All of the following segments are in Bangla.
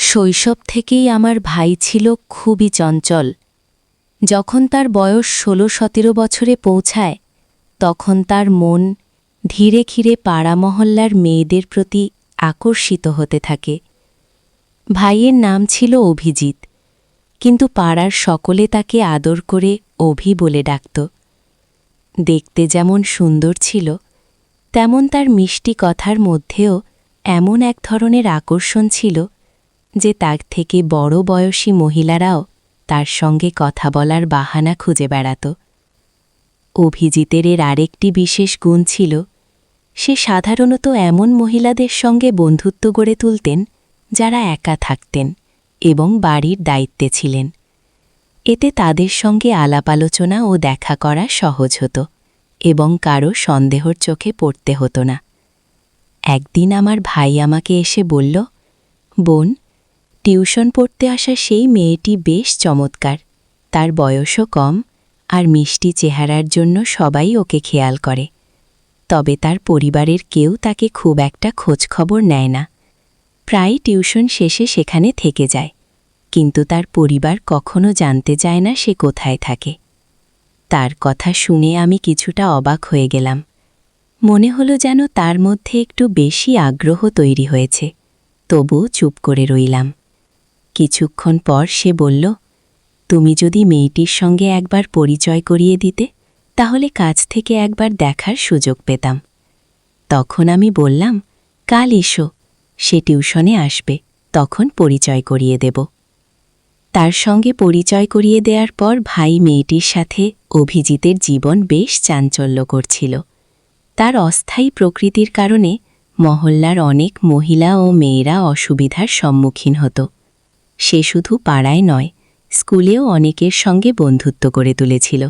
শৈশব থেকেই আমার ভাই ছিল খুবই চঞ্চল। যখন তার বয়স ১৬-১৭ বছরে পৌঁছায় তখন তার মন ধীরে ধীরে পাড়া মহল্লার মেয়েদের প্রতি আকর্ষিত হতে থাকে। ভাইয়ের নাম ছিল অভিজিৎ, কিন্তু পাড়ার সকলে তাকে আদর করে অভি বলে ডাকত। দেখতে যেমন সুন্দর ছিল, তেমন তার মিষ্টি কথার মধ্যেও এমন এক ধরনের আকর্ষণ ছিল যে তার থেকে বড় বয়সী মহিলারাও তার সঙ্গে কথা বলার বাহানা খুঁজে বেড়াত। অভিজিতের এর আরেকটি বিশেষ গুণ ছিল, সে সাধারণত এমন মহিলাদের সঙ্গে বন্ধুত্ব গড়ে তুলতেন যারা একা থাকতেন এবং বাড়ির দায়িত্বে ছিলেন। এতে তাদের সঙ্গে আলাপ আলোচনা ও দেখা করা সহজ হতো এবং কারো সন্দেহর চোখে পড়তে হতো না। একদিন আমার ভাই আমাকে এসে বলল, বোন, টিউশন পড়তে আসা সেই মেয়েটি বেশ চমৎকার, তার বয়সও কম আর মিষ্টি চেহারার জন্য সবাই ওকে খেয়াল করে। তবে তার পরিবারের কেউ তাকে খুব একটা খোঁজখবর নেয় না। প্রায় টিউশন শেষে সেখানে থেকে যায়, কিন্তু তার পরিবার কখনো জানতে চায় না সে কোথায় থাকে। তার কথা শুনে আমি কিছুটা অবাক হয়ে গেলাম। মনে হলো যেন তার মধ্যে একটু বেশি আগ্রহ তৈরি হয়েছে, তবুও চুপ করে রইলাম। কিছুক্ষণ পর সে বলল, তুমি যদি মেয়েটির সঙ্গে একবার পরিচয় করিয়ে দিতে, তাহলে কাছ থেকে একবার দেখার সুযোগ পেতাম। তখন আমি বললাম, কাল এসো, সে টিউশনে আসবে, তখন পরিচয় করিয়ে দেব। তার সঙ্গে পরিচয় করিয়ে দেওয়ার পর ভাই মেয়েটির সাথে অভিজিতের জীবন বেশ চাঞ্চল্য করছিল। তার অস্থায়ী প্রকৃতির কারণে মহল্লার অনেক মহিলা ও মেয়েরা অসুবিধার সম্মুখীন হতো। সে শুধু পাড়ায় নয়, স্কুলেও অনেকের সঙ্গে বন্ধুত্ব করে তুলেছিল।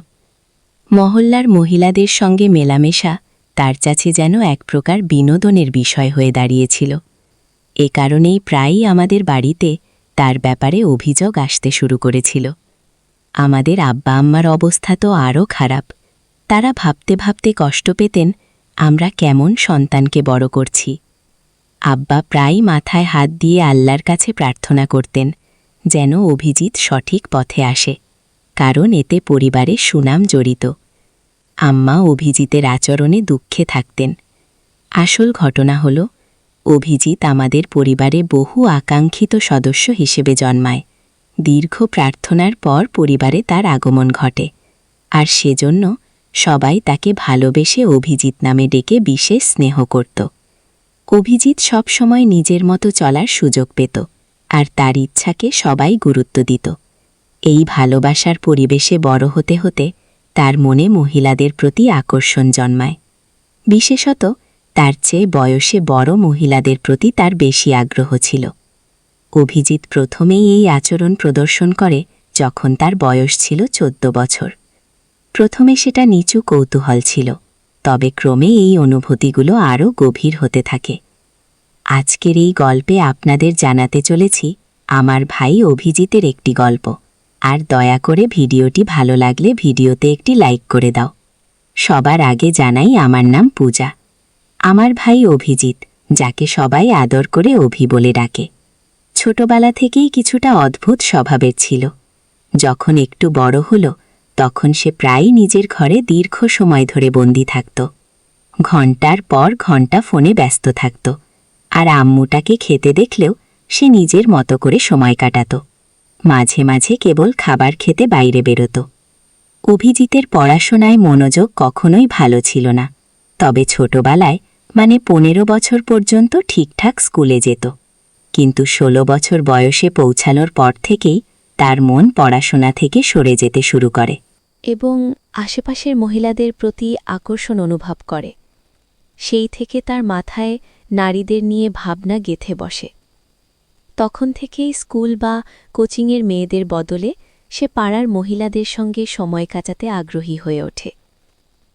মহল্লার মহিলাদের সঙ্গে মেলামেশা তার কাছে যেন এক প্রকার বিনোদনের বিষয় হয়ে দাঁড়িয়েছিল। এ কারণেই প্রায়ই আমাদের বাড়িতে তার ব্যাপারে অভিযোগ আসতে শুরু করেছিল। আমাদের আব্বা আম্মার অবস্থা তো আরও খারাপ। তারা ভাবতে ভাবতে কষ্ট পেতেন আমরা কেমন সন্তানকে বড় করছি। আব্বা প্রায়ই মাথায় হাত দিয়ে আল্লাহর কাছে প্রার্থনা করতেন যেন অভিজিৎ সঠিক পথে আসে, কারণ এতে পরিবারে সুনাম জড়িত। আম্মা অভিজিতের আচরণে দুঃখে থাকতেন। আসল ঘটনা হল, অভিজিৎ আমাদের পরিবারে বহু আকাঙ্ক্ষিত সদস্য হিসেবে জন্মায়। দীর্ঘ প্রার্থনার পর পরিবারে তার আগমন ঘটে, আর সেজন্য সবাই তাকে ভালোবেসে অভিজিৎ নামে ডেকে বিশেষ স্নেহ করত। অভিজিৎ সবসময় নিজের মতো চলার সুযোগ পেত, আর তার ইচ্ছাকে সবাই গুরুত্ব দিত। এই ভালোবাসার পরিবেশে বড় হতে হতে তার মনে মহিলাদের প্রতি আকর্ষণ জন্মায়। বিশেষত তার চেয়ে বয়সে বড় মহিলাদের প্রতি তার বেশি আগ্রহ ছিল। অভিজিৎ প্রথমেই এই আচরণ প্রদর্শন করে যখন তার বয়স ছিল ১৪ বছর। প্রথমে সেটা নিচু কৌতূহল ছিল, তবে ক্রমে এই অনুভূতিগুলো আরও গভীর হতে থাকে। আজকের এই গল্পে আপনাদের জানাতে চলেছি আমার ভাই অভিজিতের একটি গল্প। আর দয়া করে ভিডিওটি ভালো লাগলে ভিডিওতে একটি লাইক করে দাও। সবার আগে জানাই আমার নাম পূজা। আমার ভাই অভিজিৎ, যাকে সবাই আদর করে অভি বলে ডাকে, ছোটবেলা থেকেই কিছুটা অদ্ভুত স্বভাবের ছিল। যখন একটু বড় হলো তখন সে প্রায়ই নিজের ঘরে দীর্ঘ সময় ধরে বন্দী থাকত। ঘণ্টার পর ঘণ্টা ফোনে ব্যস্ত থাকত, আর আম্মুটাকে খেতে দেখলেও সে নিজের মতো করে সময় কাটাত। মাঝে মাঝে কেবল খাবার খেতে বাইরে বেরোত। অভিজিতের পড়াশোনায় মনোযোগ কখনোই ভালো ছিল না, তবে ছোটবেলায় মানে ১৫ বছর পর্যন্ত ঠিকঠাক স্কুলে যেত। কিন্তু ১৬ বছর বয়সে পৌঁছানোর পর থেকেই তার মন পড়াশোনা থেকে সরে যেতে শুরু করে এবং আশেপাশের মহিলাদের প্রতি আকর্ষণ অনুভব করে। সেই থেকে তার মাথায় নারীদের নিয়ে ভাবনা গেঁথে বসে। তখন থেকেই স্কুল বা কোচিংয়ের মেয়েদের বদলে সে পাড়ার মহিলাদের সঙ্গে সময় কাটাতে আগ্রহী হয়ে ওঠে।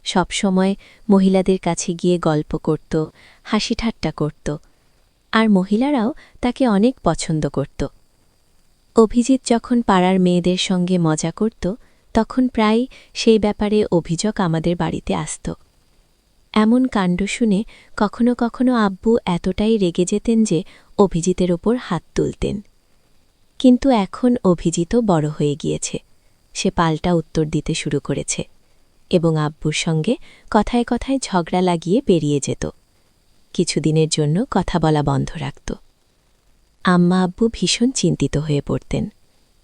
সবসময় মহিলাদের কাছে গিয়ে গল্প করত, হাসি ঠাট্টা করত, আর মহিলারাও তাকে অনেক পছন্দ করত। অভিজিৎ যখন পাড়ার মেয়েদের সঙ্গে মজা করত তখন প্রায় সেই ব্যাপারে অভিযোগ আমাদের বাড়িতে আসত। এমন কাণ্ড শুনে কখনো কখনো আব্বু এতটাই রেগে যেতেন যে অভিজিতের ওপর হাত তুলতেন। কিন্তু এখন অভিজিৎ বড় হয়ে গিয়েছে। সে পাল্টা উত্তর দিতে শুরু করেছে এবং আব্বুর সঙ্গে কথায় কথায় ঝগড়া লাগিয়ে বেরিয়ে যেত। কিছুদিনের জন্য কথা বলা বন্ধ রাখত। আম্মা আব্বু ভীষণ চিন্তিত হয়ে পড়তেন।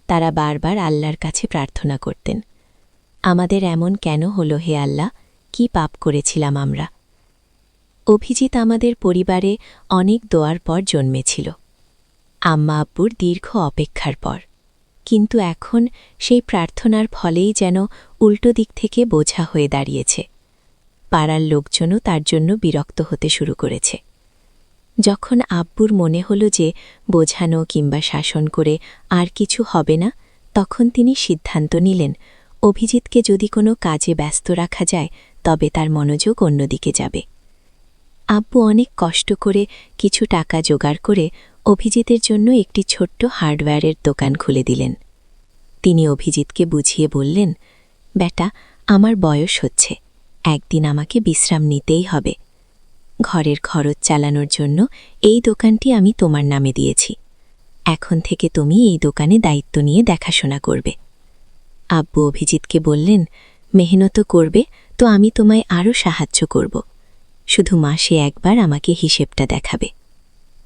তারা বারবার আল্লাহর কাছে প্রার্থনা করতেন, আমাদের এমন কেন হলো হে আল্লাহ, কি পাপ করেছিলাম আমরা? অভিজিৎ আমাদের পরিবারে অনেক দোয়ার পর জন্মেছিল, আম্মা আব্বুর দীর্ঘ অপেক্ষার পর। কিন্তু এখন সেই প্রার্থনার ফলেই যেন উল্টো দিক থেকে বোঝা হয়ে দাঁড়িয়েছে। পাড়ার লোকজনও তার জন্য বিরক্ত হতে শুরু করেছে। যখন আব্বুর মনে হল যে বোঝানো কিংবা শাসন করে আর কিছু হবে না, তখন তিনি সিদ্ধান্ত নিলেন অভিজিৎকে যদি কোনো কাজে ব্যস্ত রাখা যায় তবে তার মনোযোগ অন্যদিকে যাবে। আব্বু অনেক কষ্ট করে কিছু টাকা জোগাড় করে অভিজিতের জন্য একটি ছোট্ট হার্ডওয়্যারের দোকান খুলে দিলেন। তিনি অভিজিৎকে বুঝিয়ে বললেন, বেটা, আমার বয়স হচ্ছে, একদিন আমাকে বিশ্রাম নিতেই হবে। ঘরের খরচ চালানোর জন্য এই দোকানটি আমি তোমার নামে দিয়েছি। এখন থেকে তুমি এই দোকানে দায়িত্ব নিয়ে দেখাশোনা করবে। আব্বু অভিজিৎকে বললেন, মেহনত করবে তো আমি তোমায় আরও সাহায্য করব, শুধু মাসে একবার আমাকে হিসেবটা দেখাবে।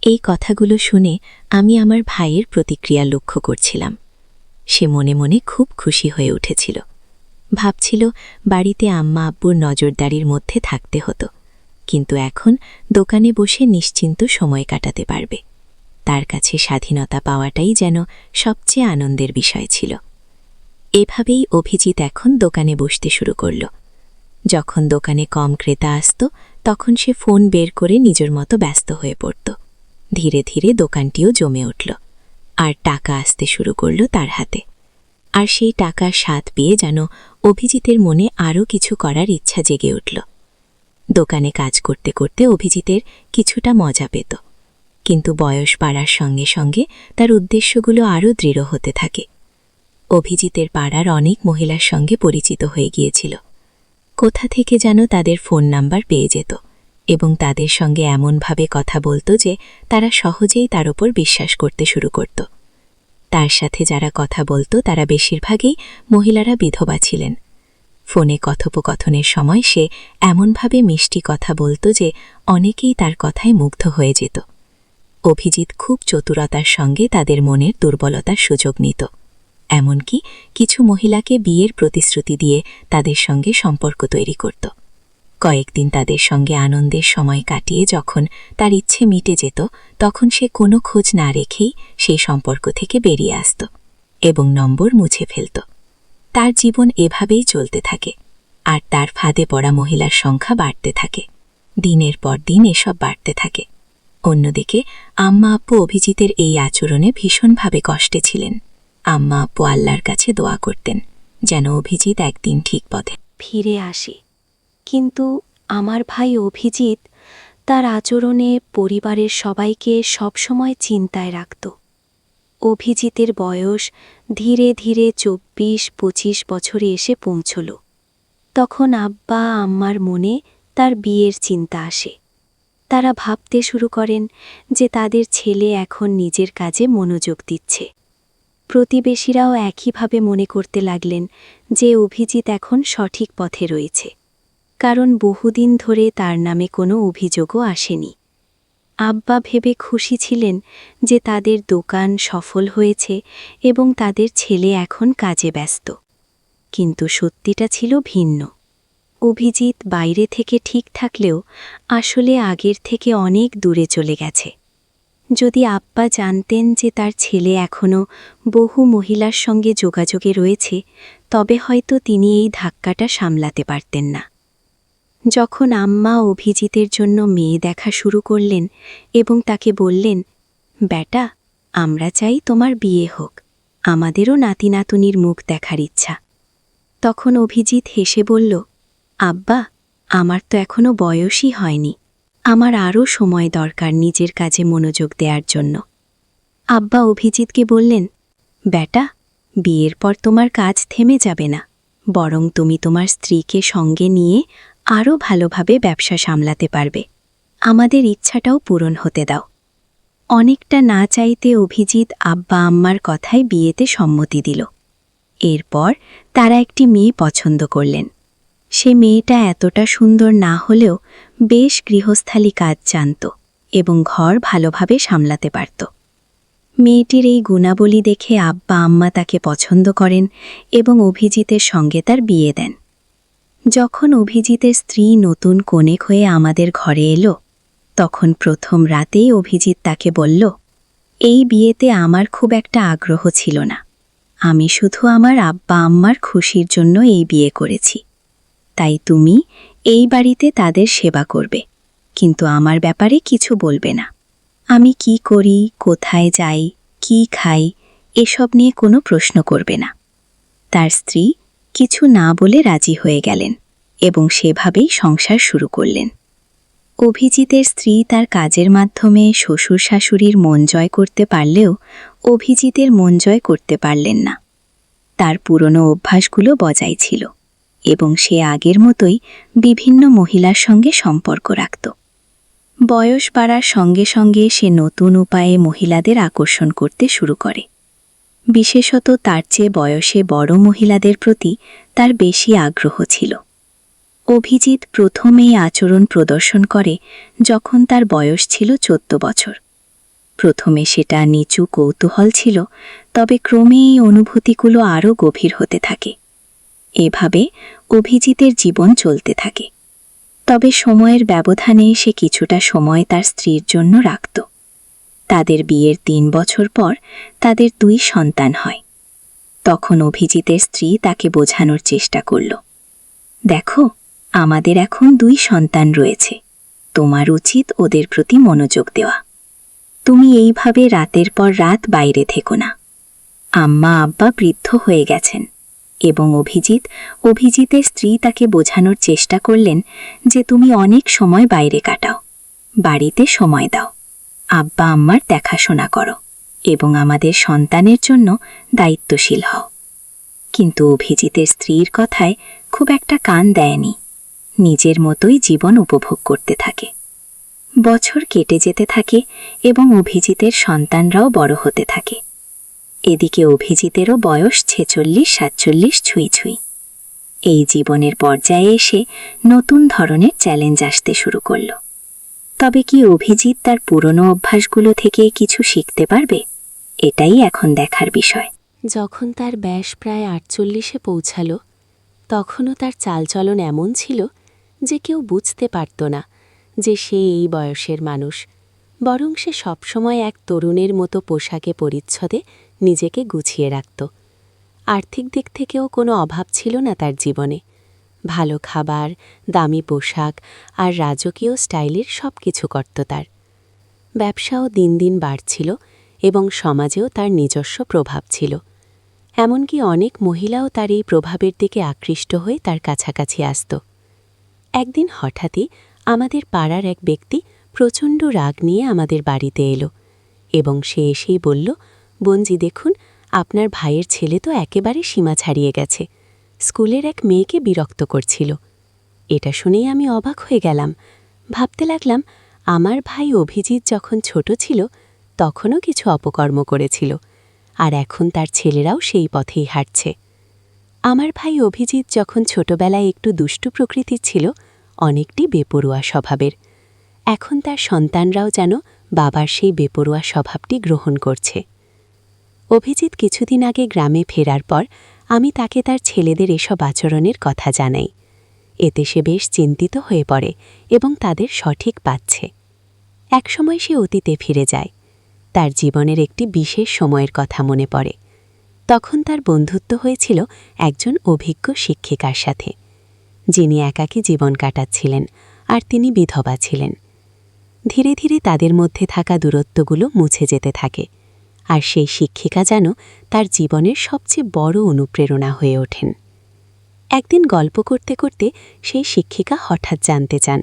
এই কথাগুলো শুনে আমি আমার ভাইয়ের প্রতিক্রিয়া লক্ষ্য করছিলাম। সে মনে মনে খুব খুশি হয়ে উঠেছিল। ভাবছিল বাড়িতে আম্মা আব্বুর নজরদারির মধ্যে থাকতে হতো, কিন্তু এখন দোকানে বসে নিশ্চিন্ত সময় কাটাতে পারবে। তার কাছে স্বাধীনতা পাওয়াটাই যেন সবচেয়ে আনন্দের বিষয় ছিল। এভাবেই অভিজিৎ এখন দোকানে বসতে শুরু করল। যখন দোকানে কম ক্রেতা আসত তখন সে ফোন বের করে নিজের মতো ব্যস্ত হয়ে পড়ত। ধীরে ধীরে দোকানটিও জমে উঠল, আর টাকা আসতে শুরু করল তার হাতে। আর সেই টাকার স্বাদ পেয়ে যেন অভিজিতের মনে আরও কিছু করার ইচ্ছা জেগে উঠল। দোকানে কাজ করতে করতে অভিজিতের কিছুটা মজা পেত, কিন্তু বয়স বাড়ার সঙ্গে সঙ্গে তার উদ্দেশ্যগুলো আরও দৃঢ় হতে থাকে। অভিজিতের পাড়ার অনেক মহিলার সঙ্গে পরিচিত হয়ে গিয়েছিল। কোথা থেকে যেন তাদের ফোন নাম্বার পেয়ে যেত এবং তাদের সঙ্গে এমনভাবে কথা বলত যে তারা সহজেই তার ওপর বিশ্বাস করতে শুরু করত। তার সাথে যারা কথা বলত তারা বেশিরভাগই মহিলারা বিধবা ছিলেন। ফোনে কথোপকথনের সময় সে এমনভাবে মিষ্টি কথা বলত যে অনেকেই তার কথায় মুগ্ধ হয়ে যেত। অভিজিৎ খুব চতুরতার সঙ্গে তাদের মনের দুর্বলতার সুযোগ নিত, এমনকি কিছু মহিলাকে বিয়ের প্রতিশ্রুতি দিয়ে তাদের সঙ্গে সম্পর্ক তৈরি করত। কয়েকদিন তাদের সঙ্গে আনন্দের সময় কাটিয়ে যখন তার ইচ্ছে মিটে যেত তখন সে কোনো খোঁজ না রেখেই সেই সম্পর্ক থেকে বেরিয়ে আসত এবং নম্বর মুছে ফেলত। তার জীবন এভাবেই চলতে থাকে, আর তার ফাঁদে পড়া মহিলার সংখ্যা বাড়তে থাকে। দিনের পর দিন এসব বাড়তে থাকে। অন্যদিকে আম্মা আব্বু অভিজিতের এই আচরণে ভীষণভাবে কষ্টে ছিলেন। আম্মা আব্বু আল্লাহর কাছে দোয়া করতেন যেন অভিজিৎ একদিন ঠিক পথে ফিরে আসে। কিন্তু আমার ভাই অভিজিৎ তার আচরণে পরিবারের সবাইকে সবসময় চিন্তায় রাখত। অভিজিতের বয়স ধীরে ধীরে 24-25 বছরে এসে পৌঁছল। তখন আব্বা আম্মার মনে তার বিয়ের চিন্তা আসে। তারা ভাবতে শুরু করেন যে তাদের ছেলে এখন নিজের কাজে মনোযোগ দিচ্ছে। প্রতিবেশীরাও একইভাবে মনে করতে লাগলেন যে অভিজিৎ এখন সঠিক পথে রয়েছে, কারণ বহুদিন ধরে তার নামে কোনো অভিযোগও আসেনি। আব্বা ভেবে খুশি ছিলেন যে তাদের দোকান সফল হয়েছে এবং তাদের ছেলে এখন কাজে ব্যস্ত। কিন্তু সত্যিটা ছিল ভিন্ন। অভিজিৎ বাইরে থেকে ঠিক থাকলেও আসলে আগের থেকে অনেক দূরে চলে গেছে। যদি আব্বা জানতেন যে তার ছেলে এখনও বহু মহিলার সঙ্গে যোগাযোগে রয়েছে, তবে হয়তো তিনি এই ধাক্কাটা সামলাতে পারতেন না। যখন আম্মা অভিজিতের জন্য মেয়ে দেখা শুরু করলেন এবং তাকে বললেন, বেটা, আমরা চাই তোমার বিয়ে হোক, আমাদেরও নাতি নাতুনির মুখ দেখার ইচ্ছা। তখন অভিজিৎ হেসে বলল, আব্বা, আমার তো এখনো বয়সই হয়নি, আমার আরও সময় দরকার নিজের কাজে মনোযোগ দেওয়ার জন্য। আব্বা অভিজিৎকে বললেন, বেটা, বিয়ের পর তোমার কাজ থেমে যাবে না, বরং তুমি তোমার স্ত্রীকে সঙ্গে নিয়ে আরও ভালোভাবে ব্যবসা সামলাতে পারবে। আমাদের ইচ্ছাটাও পূরণ হতে দাও। অনেকটা না চাইতে অভিজিৎ আব্বা আম্মার কথায় বিয়েতে সম্মতি দিল। এরপর তারা একটি মেয়ে পছন্দ করলেন। সে মেয়েটা এতটা সুন্দর না হলেও বেশ গৃহস্থালী কাজ জানত এবং ঘর ভালোভাবে সামলাতে পারত। মেয়েটির এই গুণাবলী দেখে আব্বা আম্মা তাকে পছন্দ করেন এবং অভিজিতের সঙ্গে তার বিয়ে দেন। যখন অভিজিতের স্ত্রী নতুন কনেক হয়ে আমাদের ঘরে এলো, তখন প্রথম রাতেই অভিজিৎ তাকে বলল, এই বিয়েতে আমার খুব একটা আগ্রহ ছিল না। আমি শুধু আমার আব্বা আম্মার খুশির জন্য এই বিয়ে করেছি। তাই তুমি এই বাড়িতে তাদের সেবা করবে, কিন্তু আমার ব্যাপারে কিছু বলবে না। আমি কি করি, কোথায় যাই, কি খাই, এসব নিয়ে কোনো প্রশ্ন করবে না। তার স্ত্রী কিছু না বলে রাজি হয়ে গেলেন এবং সেভাবেই সংসার শুরু করলেন। অভিজিতের স্ত্রী তার কাজের মাধ্যমে শ্বশুর শাশুড়ির মন জয় করতে পারলেও অভিজিতের মন জয় করতে পারলেন না। তার পুরনো অভ্যাসগুলো বজায় ছিল এবং সে আগের মতোই বিভিন্ন মহিলার সঙ্গে সম্পর্ক রাখত। বয়স বাড়ার সঙ্গে সঙ্গে সে নতুন উপায়ে মহিলাদের আকর্ষণ করতে শুরু করে। বিশেষত তার চেয়ে বয়সে বড় মহিলাদের প্রতি তার বেশি আগ্রহ ছিল। অভিজিৎ প্রথম এই আচরণ প্রদর্শন করে যখন তার বয়স ছিল 14 বছর। প্রথমে সেটা নিচু কৌতূহল ছিল, তবে ক্রমে এই অনুভূতিগুলো আরও গভীর হতে থাকে। এভাবে অভিজিতের জীবন চলতে থাকে। তবে সময়ের ব্যবধানে সে কিছুটা সময় তার স্ত্রীর জন্য রাখত। তাদের বিয়ের 3 বছর পর তাদের 2 সন্তান হয়। তখন অভিজিতের স্ত্রী তাকে বোঝানোর চেষ্টা করল, দেখো, আমাদের এখন 2 সন্তান রয়েছে, তোমার উচিত ওদের প্রতি মনোযোগ দেওয়া। তুমি এইভাবে রাতের পর রাত বাইরে থেকো না। আম্মা আব্বা বৃদ্ধ হয়ে গেছেন এবং অভিজিতের স্ত্রী তাকে বোঝানোর চেষ্টা করলেন যে তুমি অনেক সময় বাইরে কাটাও, বাড়িতে সময় দাও, আব্বা আম্মার দেখাশোনা করো এবং আমাদের সন্তানের জন্য দায়িত্বশীল হও। কিন্তু অভিজিতের স্ত্রীর কথায় খুব একটা কান দেয়নি, নিজের মতোই জীবন উপভোগ করতে থাকে। বছর কেটে যেতে থাকে এবং অভিজিতের সন্তানরাও বড় হতে থাকে। এদিকে অভিজিতেরও বয়স 46-47 ছুঁই ছুঁই। এই জীবনের পর্যায়ে এসে নতুন ধরনের চ্যালেঞ্জ আসতে শুরু করল। তবে কি অভিজিৎ তার পুরনো অভ্যাসগুলো থেকে কিছু শিখতে পারবে? এটাই এখন দেখার বিষয়। যখন তার বয়স প্রায় 48-এ পৌঁছাল, তখনও তার চালচলন এমন ছিল যে কেউ বুঝতে পারত না যে সে এই বয়সের মানুষ, বরং সে সবসময় এক তরুণের মতো পোশাকে পরিচ্ছদে নিজেকে গুছিয়ে রাখত। আর্থিক দিক থেকেও কোনো অভাব ছিল না তার জীবনে। ভালো খাবার, দামি পোশাক আর রাজকীয় স্টাইলের সব কিছু করত তার। ব্যবসাও দিন দিন বাড়ছিল এবং সমাজেও তার নিজস্ব প্রভাব ছিল। এমনকি অনেক মহিলাও তার এই প্রভাবের দিকে আকৃষ্ট হয়ে তার কাছাকাছি আসত। একদিন হঠাৎই আমাদের পাড়ার এক ব্যক্তি প্রচণ্ড রাগ নিয়ে আমাদের বাড়িতে এলো এবং সে এসেই বলল, বোনজি দেখুন, আপনার ভাইয়ের ছেলে তো একেবারে সীমা ছাড়িয়ে গেছে, স্কুলের এক মেয়েকে বিরক্ত করছিল। এটা শুনেই আমি অবাক হয়ে গেলাম। ভাবতে লাগলাম, আমার ভাই অভিজিৎ যখন ছোট ছিল তখনও কিছু অপকর্ম করেছিল, আর এখন তার ছেলেরাও সেই পথেই হাঁটছে। আমার ভাই অভিজিৎ যখন ছোটবেলায় একটু দুষ্টু প্রকৃতির ছিল, অনেকটি বেপরোয়া স্বভাবের, এখন তার সন্তানরাও যেন বাবার সেই বেপরোয়া স্বভাবটি গ্রহণ করছে। অভিজিৎ কিছুদিন আগে গ্রামে ফেরার পর আমি তাকে তার ছেলেদের এসব আচরণের কথা জানাই। এতে সে বেশ চিন্তিত হয়ে পড়ে এবং তাদের সঠিক পাচ্ছে। একসময় সে অতীতে ফিরে যায়। তার জীবনের একটি বিশেষ সময়ের কথা মনে পড়ে। তখন তার বন্ধুত্ব হয়েছিল একজন অভিজ্ঞ শিক্ষিকার সাথে, যিনি একাকী জীবন কাটাচ্ছিলেন আর তিনি বিধবা ছিলেন। ধীরে ধীরে তাদের মধ্যে থাকা দূরত্বগুলো মুছে যেতে থাকে, আর সেই শিক্ষিকা যেন তার জীবনের সবচেয়ে বড় অনুপ্রেরণা হয়ে ওঠেন। একদিন গল্প করতে করতে সেই শিক্ষিকা হঠাৎ জানতে চান,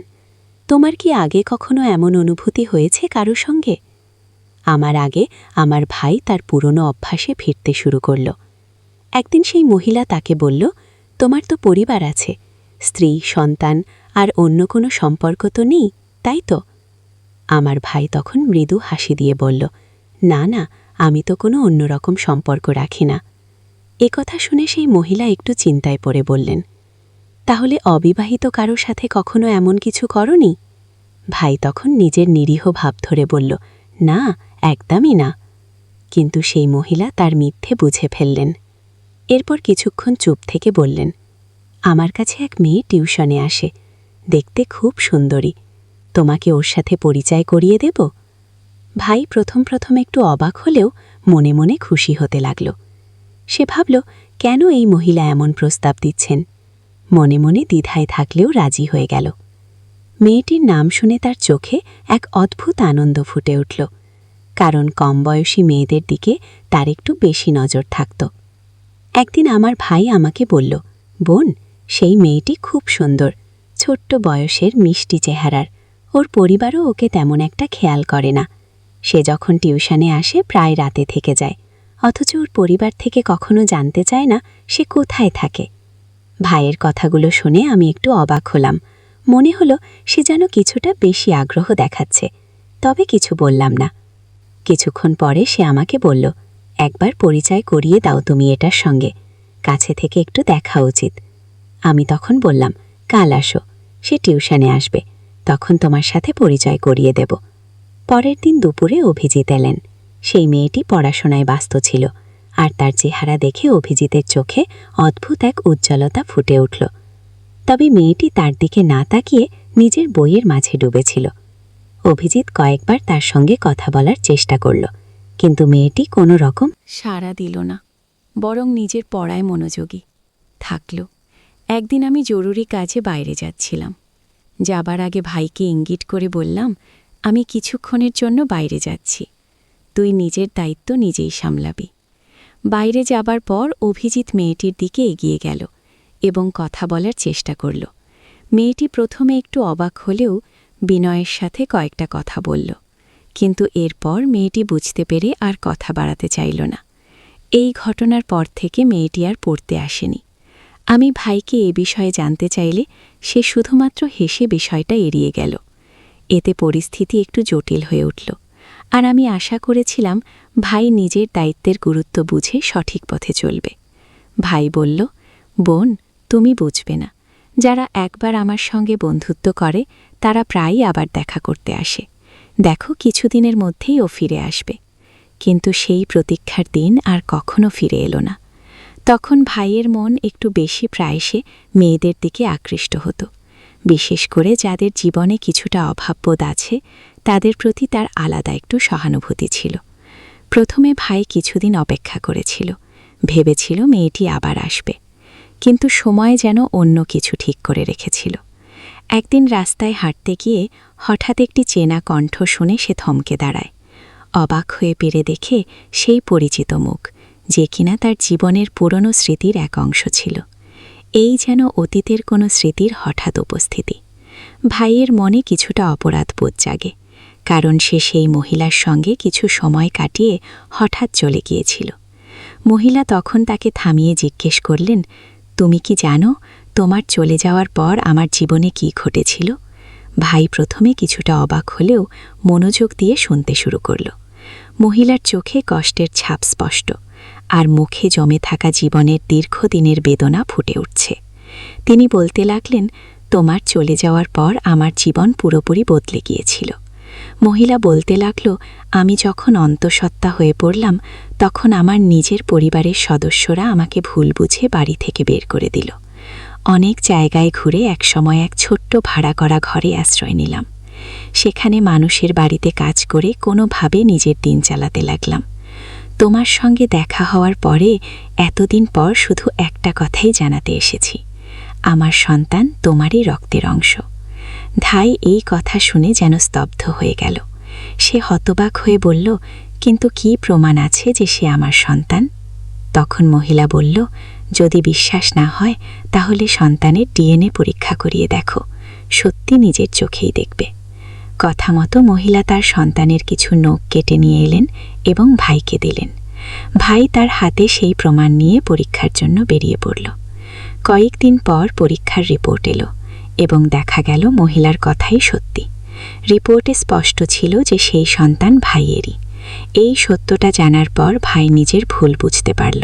তোমার কি আগে কখনো এমন অনুভূতি হয়েছে কারো সঙ্গে? আমার আগে আমার ভাই তার পুরনো অভ্যাসে ফিরতে শুরু করল। একদিন সেই মহিলা তাকে বলল, তোমার তো পরিবার আছে, স্ত্রী, সন্তান আর অন্য কোনো সম্পর্ক তো নেই, তাই তো? আমার ভাই তখন মৃদু হাসি দিয়ে বলল, না না, আমি তো কোনো অন্যরকম সম্পর্ক রাখি না। কথা শুনে সেই মহিলা একটু চিন্তায় পড়ে বললেন, তাহলে অবিবাহিত কারো সাথে কখনো এমন কিছু করনি? ভাই তখন নিজের নিরীহ ভাব ধরে বলল, না, একদমই না। কিন্তু সেই মহিলা তার মিথ্যে বুঝে ফেললেন। এরপর কিছুক্ষণ চুপ থেকে বললেন, আমার কাছে এক মেয়ে টিউশনে আসে, দেখতে খুব সুন্দরী, তোমাকে ওর সাথে পরিচয় করিয়ে দেব? ভাই প্রথম একটু অবাক হলেও মনে মনে খুশি হতে লাগল। সে ভাবল, কেন এই মহিলা এমন প্রস্তাব দিচ্ছেন? মনে মনে দ্বিধায় থাকলেও রাজি হয়ে গেল। মেয়েটির নাম শুনে তার চোখে এক অদ্ভুত আনন্দ ফুটে উঠল, কারণ কম বয়সী মেয়েদের দিকে তার একটু বেশি নজর থাকত। একদিন আমার ভাই আমাকে বলল, বোন, সেই মেয়েটি খুব সুন্দর, ছোট্ট বয়সের মিষ্টি চেহারার, ওর পরিবারও ওকে তেমন একটা খেয়াল করে না। সে যখন টিউশনে আসে প্রায় রাতে থেকে যায়, অথচ ওর পরিবার থেকে কখনো জানতে চায় না সে কোথায় থাকে। ভাইয়ের কথাগুলো শুনে আমি একটু অবাক হলাম। মনে হলো সে যেন কিছুটা বেশি আগ্রহ দেখাচ্ছে, তবে কিছু বললাম না। কিছুক্ষণ পরে সে আমাকে বলল, একবার পরিচয় করিয়ে দাও তুমি এটার সঙ্গে, কাছে থেকে একটু দেখা উচিত। আমি তখন বললাম, কাল আসো, সে টিউশনে আসবে, তখন তোমার সাথে পরিচয় করিয়ে দেব। পরের দিন দুপুরে অভিজিৎ এলেন। সেই মেয়েটি পড়াশোনায় ব্যস্ত ছিল, আর তার চেহারা দেখে অভিজিতের চোখে অদ্ভুত এক উজ্জ্বলতা ফুটে উঠল। তবে মেয়েটি তার দিকে না তাকিয়ে নিজের বইয়ের মাঝে ডুবেছিল। অভিজিৎ কয়েকবার তার সঙ্গে কথা বলার চেষ্টা করল, কিন্তু মেয়েটি কোনো রকম সাড়া দিল না, বরং নিজের পড়ায় মনোযোগী থাকল। একদিন আমি জরুরি কাজে বাইরে যাচ্ছিলাম। যাবার আগে ভাইকে ইঙ্গিত করে বললাম, আমি কিছুক্ষণের জন্য বাইরে যাচ্ছি, তুই নিজের দায়িত্ব নিজেই সামলাবি। বাইরে যাবার পর অভিজিৎ মেয়েটির দিকে এগিয়ে গেল এবং কথা বলার চেষ্টা করল। মেয়েটি প্রথমে একটু অবাক হলেও বিনয়ের সাথে কয়েকটা কথা বলল, কিন্তু এরপর মেয়েটি বুঝতে পেরে আর কথা বাড়াতে চাইল না। এই ঘটনার পর থেকে মেয়েটি আর পড়তে আসেনি। আমি ভাইকে এ বিষয়ে জানতে চাইলে সে শুধুমাত্র হেসে বিষয়টা এড়িয়ে গেল। এতে পরিস্থিতি একটু জটিল হয়ে উঠল, আর আমি আশা করেছিলাম ভাই নিজের দায়িত্বের গুরুত্ব বুঝে সঠিক পথে চলবে। ভাই বলল, বোন, তুমি বুঝবে না, যারা একবার আমার সঙ্গে বন্ধুত্ব করে তারা প্রায়ই আবার দেখা করতে আসে। দেখো, কিছুদিনের মধ্যেই ও ফিরে আসবে। কিন্তু সেই প্রতীক্ষার দিন আর কখনো ফিরে এলো না। তখন ভাইয়ের মন একটু বেশি প্রায়শে মেয়েদের দিকে আকৃষ্ট হতো, বিশেষ করে যাদের জীবনে কিছুটা অভাববোধ আছে, তাদের প্রতি তার আলাদা একটু সহানুভূতি ছিল। প্রথমে ভাই কিছুদিন অপেক্ষা করেছিল, ভেবেছিল মেয়েটি আবার আসবে, কিন্তু সময় যেন অন্য কিছু ঠিক করে রেখেছিল। একদিন রাস্তায় হাঁটতে গিয়ে হঠাৎ একটি চেনা কণ্ঠ শুনে সে থমকে দাঁড়ায়। অবাক হয়ে পেরে দেখে সেই পরিচিত মুখ, যে কিনা তার জীবনের পুরনো স্মৃতির এক অংশ ছিল। এই যেন অতীতের কোনো স্মৃতির হঠাৎ উপস্থিতি। ভাইয়ের মনে কিছুটা অপরাধবোধ জাগে, কারণ সে সেই মহিলার সঙ্গে কিছু সময় কাটিয়ে হঠাৎ চলে গিয়েছিল। মহিলা তখন তাকে থামিয়ে জিজ্ঞেস করলেন, তুমি কি জানো তোমার চলে যাওয়ার পর আমার জীবনে কি ঘটেছিল? ভাই প্রথমে কিছুটা অবাক হলেও মনোযোগ দিয়ে শুনতে শুরু করল। মহিলার চোখে কষ্টের ছাপ স্পষ্ট, আর মুখে জমে থাকা জীবনের দীর্ঘদিনের বেদনা ফুটে উঠছে। তিনি বলতে লাগলেন, তোমার চলে যাওয়ার পর আমার জীবন পুরোপুরি বদলে গিয়েছিল। মহিলা বলতে লাগল, আমি যখন অন্তঃসত্ত্বা হয়ে পড়লাম, তখন আমার নিজের পরিবারের সদস্যরা আমাকে ভুল বুঝে বাড়ি থেকে বের করে দিল। অনেক জায়গায় ঘুরে একসময় এক ছোট্ট ভাড়া করা ঘরে আশ্রয় নিলাম। সেখানে মানুষের বাড়িতে কাজ করে কোনোভাবে নিজের দিন চালাতে লাগলাম। তোমার সঙ্গে দেখা হওয়ার পরে এতদিন পর শুধু একটা কথাই জানাতে এসেছি, আমার সন্তান তোমারই রক্তের অংশ। ধাই এই কথা শুনে যেন স্তব্ধ হয়ে গেল। সে হতবাক হয়ে বলল, কিন্তু কি প্রমাণ আছে যে সে আমার সন্তান? তখন মহিলা বলল, যদি বিশ্বাস না হয় তাহলে সন্তানের ডিএনএ পরীক্ষা করিয়ে দেখো, সত্যি নিজের চোখেই দেখবে। কথা মতো মহিলা তার সন্তানের কিছু নখ কেটে নিয়ে এলেন এবং ভাইকে দিলেন। ভাই তার হাতে সেই প্রমাণ নিয়ে পরীক্ষার জন্য বেরিয়ে পড়ল। কয়েকদিন পর পরীক্ষার রিপোর্ট এলো এবং দেখা গেল মহিলার কথাই সত্যি। রিপোর্টে স্পষ্ট ছিল যে সেই সন্তান ভাইয়েরই। এই সত্যটা জানার পর ভাই নিজের ভুল বুঝতে পারল,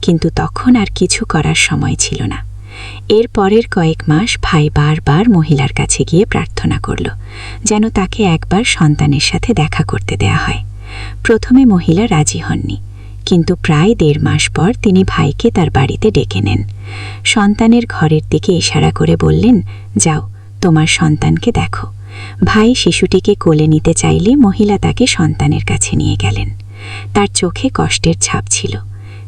কিন্তু তখন আর কিছু করার সময় ছিল না। এর পরের কয়েক মাস ভাই বারবার মহিলার কাছে গিয়ে প্রার্থনা করল যেন তাকে একবার সন্তানের সাথে দেখা করতে দেয়া হয়। প্রথমে মহিলা রাজি হননি, কিন্তু প্রায় 1.5 মাস পর তিনি ভাইকে তার বাড়িতে ডেকে নেন। সন্তানের ঘরের দিকে ইশারা করে বললেন, যাও, তোমার সন্তানকে দেখো। ভাই শিশুটিকে কোলে নিতে চাইলে মহিলা তাকে সন্তানের কাছে নিয়ে গেলেন। তার চোখে কষ্টের ছাপ ছিল।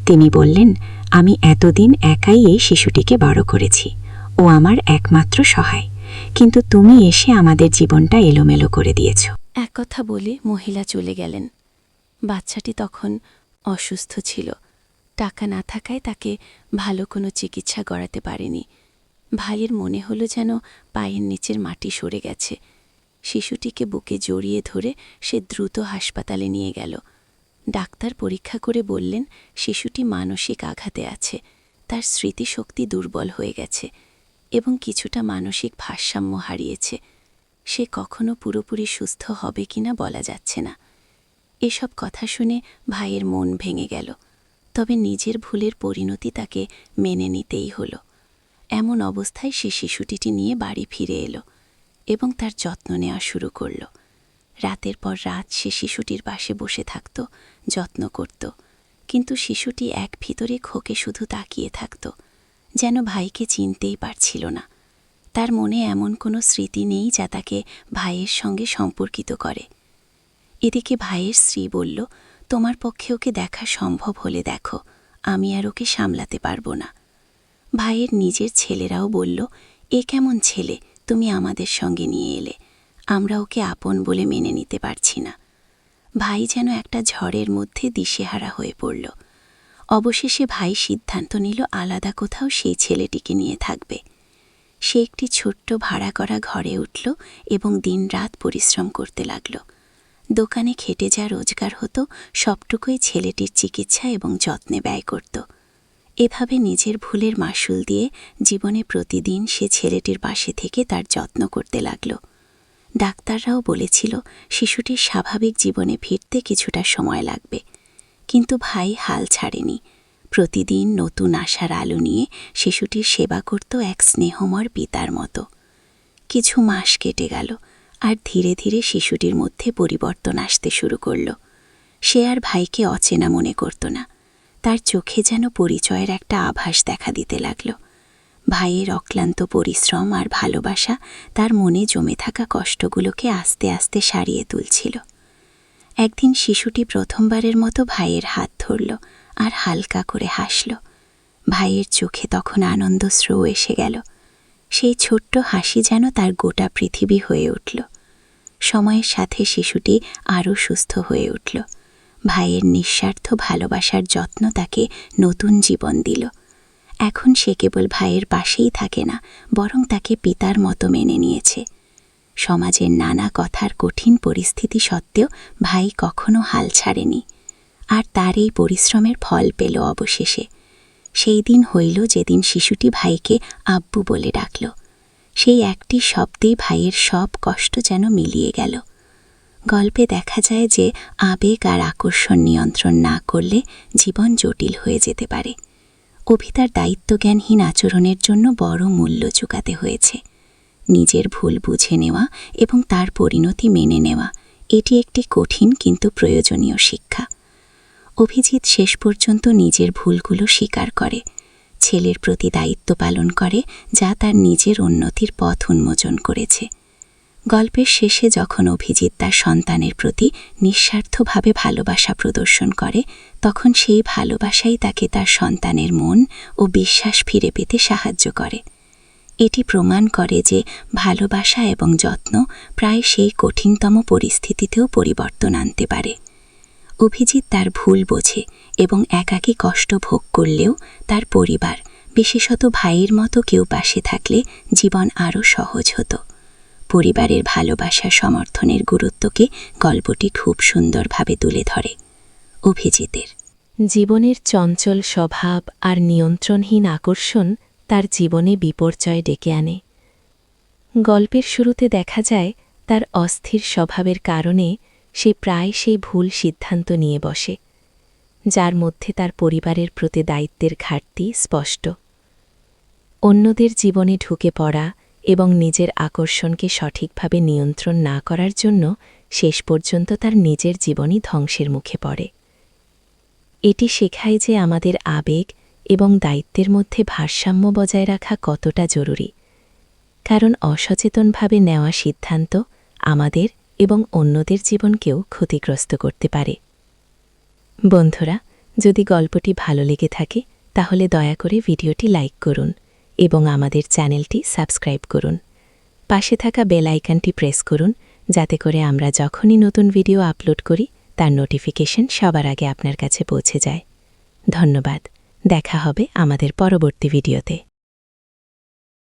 তিনি বললেন, আমি এতদিন একাই এই শিশুটিকে বড় করেছি, ও আমার একমাত্র সহায়, কিন্তু তুমি এসে আমাদের জীবনটা এলোমেলো করে দিয়েছ। এক কথা বলে মহিলা চলে গেলেন। বাচ্চাটি তখন অসুস্থ ছিল। টাকা না থাকায় তাকে ভালো কোনো চিকিৎসা করাতে পারেনি। ভাইয়ের মনে হলো যেন পায়ের নিচের মাটি সরে গেছে। শিশুটিকে বুকে জড়িয়ে ধরে সে দ্রুত হাসপাতালে নিয়ে গেল। ডাক্তার পরীক্ষা করে বললেন, শিশুটি মানসিক আঘাতে আছে, তার স্মৃতিশক্তি দুর্বল হয়ে গেছে এবং কিছুটা মানসিক ভারসাম্য হারিয়েছে। সে কখনো পুরোপুরি সুস্থ হবে কিনা বলা যাচ্ছে না। এসব কথা শুনে ভাইয়ের মন ভেঙে গেল, তবে নিজের ভুলের পরিণতি তাকে মেনে নিতেই হলো। এমন অবস্থায় সে শিশুটিটি নিয়ে বাড়ি ফিরে এলো এবং তার যত্ন নেওয়া শুরু করল। রাতের পর রাত সে শিশুটির পাশে বসে থাকত, যত্ন করত, কিন্তু শিশুটি এক ভিতরে খোকে শুধু তাকিয়ে থাকত, যেন ভাইকে চিনতেই পারছিল না। তার মনে এমন কোনো স্মৃতি নেই যা তাকে ভাইয়ের সঙ্গে সম্পর্কিত করে। এদিকে ভাইয়ের স্ত্রী বলল, তোমার পক্ষে ওকে দেখা সম্ভব হলে দেখো, আমি আর ওকে সামলাতে পারবো না। ভাইয়ের নিজের ছেলেরাও বলল, এ কেমন ছেলে, তুমি আমাদের সঙ্গে নিয়ে এলে, আমরা ওকে আপন বলে মেনে নিতে পারছি না। ভাই যেন একটা ঝড়ের মধ্যে দিশেহারা হয়ে পড়ল। অবশেষে ভাই সিদ্ধান্ত নিল আলাদা কোথাও সেই ছেলেটিকে নিয়ে থাকবে। সে একটি ছোট্ট ভাড়া করা ঘরে উঠল এবং দিনরাত পরিশ্রম করতে লাগল। দোকানে খেটে যা রোজগার হতো সবটুকুই ছেলেটির চিকিৎসা এবং যত্নে ব্যয় করত। এভাবে নিজের ভুলের মাসুল দিয়ে জীবনে প্রতিদিন সে ছেলেটির পাশে থেকে তার যত্ন করতে লাগল। ডাক্তাররাও বলেছিল শিশুটির স্বাভাবিক জীবনে ফিরতে কিছুটা সময় লাগবে, কিন্তু ভাই হাল ছাড়েনি। প্রতিদিন নতুন আশার আলো নিয়ে শিশুটির সেবা করত এক স্নেহময় পিতার মতো। কিছু মাস কেটে গেল, আর ধীরে ধীরে শিশুটির মধ্যে পরিবর্তন আসতে শুরু করল। সে আর ভাইকে অচেনা মনে করত না। তার চোখে যেন পরিচয়ের একটা আভাস দেখা দিতে লাগল। ভাইয়ের অক্লান্ত পরিশ্রম আর ভালোবাসা তার মনে জমে থাকা কষ্টগুলোকে আস্তে আস্তে সারিয়ে তুলছিল। একদিন শিশুটি প্রথমবারের মতো ভাইয়ের হাত ধরল আর হালকা করে হাসল। ভাইয়ের চোখে তখন আনন্দশ্রু এসে গেল। সেই ছোট্ট হাসি যেন তার গোটা পৃথিবী হয়ে উঠল। সময়ের সাথে শিশুটি আরও সুস্থ হয়ে উঠল। ভাইয়ের নিঃস্বার্থ ভালোবাসার যত্ন তাকে নতুন জীবন দিল। এখন সে কেবল ভাইয়ের পাশেই থাকে না, বরং তাকে পিতার মতো মেনে নিয়েছে। সমাজের নানা কথার কঠিন পরিস্থিতি সত্ত্বেও ভাই কখনো হাল ছাড়েনি, আর তার এই পরিশ্রমের ফল পেল অবশেষে। সেই দিন হইল যেদিন শিশুটি ভাইকে আব্বু বলে ডাকল। সেই একটি শব্দেই ভাইয়ের সব কষ্ট যেন মিলিয়ে গেল। গল্পে দেখা যায় যে আবেগ আর আকর্ষণ নিয়ন্ত্রণ না করলে জীবন জটিল হয়ে যেতে পারে। অভিতার দায়িত্বজ্ঞানহীন আচরণের জন্য বড় মূল্য চুকাতে হয়েছে। নিজের ভুল বুঝে নেওয়া এবং তার পরিণতি মেনে নেওয়া, এটি একটি কঠিন কিন্তু প্রয়োজনীয় শিক্ষা। অভিজিৎ শেষ পর্যন্ত নিজের ভুলগুলো স্বীকার করে, ছেলের প্রতি দায়িত্ব পালন করে, যা তার নিজের উন্নতির পথ উন্মোচন করেছে। গল্পের শেষে যখন অভিজিৎ তার সন্তানের প্রতি নিঃস্বার্থভাবে ভালোবাসা প্রদর্শন করে, তখন সেই ভালোবাসাই তাকে তার সন্তানের মন ও বিশ্বাস ফিরে পেতে সাহায্য করে। এটি প্রমাণ করে যে ভালোবাসা এবং যত্ন প্রায় সেই কঠিনতম পরিস্থিতিতেও পরিবর্তন আনতে পারে। অভিজিৎ তার ভুল বোঝে এবং একাকী কষ্ট ভোগ করলেও তার পরিবার, বিশেষত ভাইয়ের মতো কেউ পাশে থাকলে জীবন আরও সহজ হতো। পরিবারের ভালোবাসা সমর্থনের গুরুত্বকে গল্পটি খুব সুন্দরভাবে তুলে ধরে। অভিজিতের জীবনের চঞ্চল স্বভাব আর নিয়ন্ত্রণহীন আকর্ষণ তার জীবনে বিপর্যয় ডেকে আনে। গল্পের শুরুতে দেখা যায় তার অস্থির স্বভাবের কারণে সে প্রায় সেই ভুল সিদ্ধান্ত নিয়ে বসে, যার মধ্যে তার পরিবারের প্রতি দায়িত্বের ঘাটতি স্পষ্ট। অন্যদের জীবনে ঢুকে পড়া এবং নিজের আকর্ষণকে সঠিকভাবে নিয়ন্ত্রণ না করার জন্য শেষ পর্যন্ত তার নিজের জীবনই ধ্বংসের মুখে পড়ে। এটি শেখায় যে আমাদের আবেগ এবং দায়িত্বের মধ্যে ভারসাম্য বজায় রাখা কতটা জরুরি, কারণ অসচেতনভাবে নেওয়া সিদ্ধান্ত আমাদের এবং অন্যদের জীবনকেও ক্ষতিগ্রস্ত করতে পারে। বন্ধুরা, যদি গল্পটি ভালো লেগে থাকে তাহলে দয়া করে ভিডিওটি লাইক করুন এবং আমাদের চ্যানেলটি সাবস্ক্রাইব করুন। পাশে থাকা বেল আইকনটি প্রেস করুন, যাতে করে আমরা যখনই নতুন ভিডিও আপলোড করি তার নোটিফিকেশন সবার আগে আপনার কাছে পৌঁছে যায়। ধন্যবাদ। দেখা হবে আমাদের পরবর্তী ভিডিওতে।